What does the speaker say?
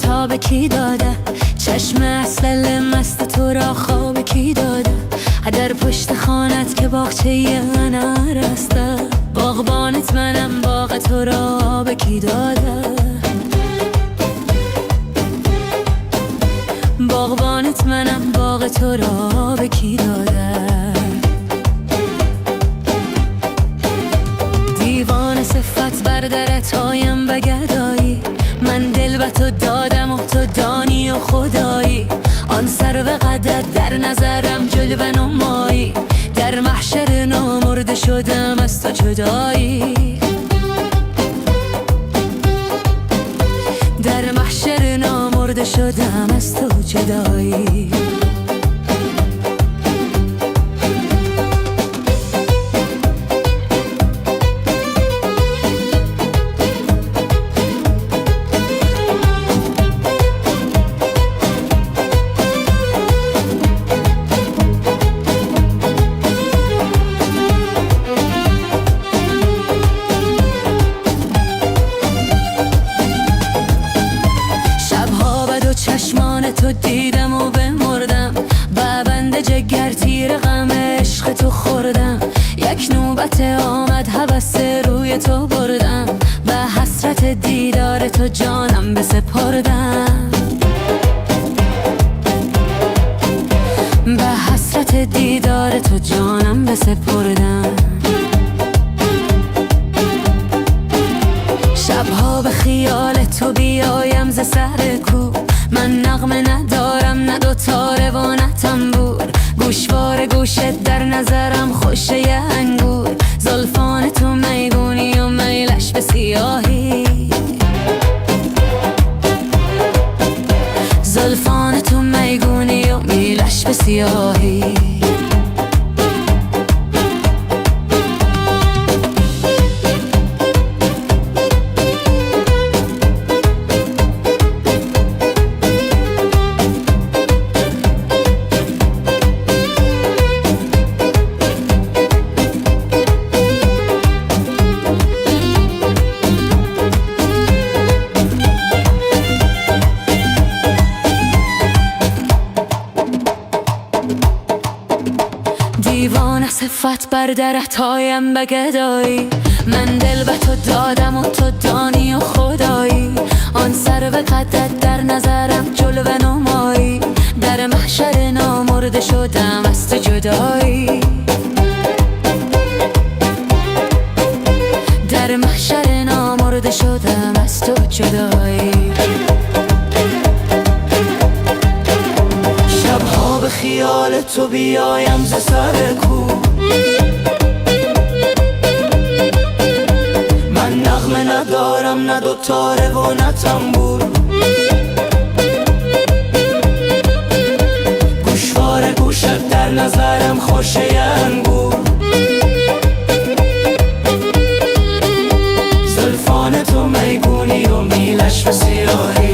تاب کی داده؟ چشم اصل مست تو را خواب کی داده؟ در پشت خانت که باغچه انار است، باغبانت منم، باغ تو را آب کی داده؟ باغبانت منم، باغ تو را آب کی داده؟ دیوان صفت بر درت آیم به گدایی، من دل به تو دادم و تو دانی و خدایی. آن سر به قدت در نظرم جلوه نمایی، در محشر نامرده شدم از تو جدایی. در محشر نامرده شدم از تو جدایی. چشمان تو دیدم و بمردم، به بند جگر تیر غم عشق تو خوردم. یک نوبت آمد هوس روی تو بردم، به حسرت دیدار تو جانم بسپردم. به حسرت دیدار تو جانم بسپردم. شبها به خیال تو بیایم ز سر کو، من نغمه ندارم نه دوتاره و نه تنبور. گوشوار گوشت در نظرم خوشه انگور، زلفان تو میگونی و میلش به سیاهی. زلفان تو میگونی و میلش به سیاهی. دیوان صفت بر درت آیم به گدایی، من دل به تو دادم و تو دانی و خدایی. آن سر به قدت در نظرم جلوه نمایی، در محشر نامرده شدم از تو جدایی. در محشر نامرده شدم از تو جدایی. شبها به خیال تو بیایم ز سر کو، من نغمه ندارم نه دوتاره و نه تنبور. گوشوار گوشت در نظرم خوشه انگور. زلفان تو میگونی و میلش به سیاهی.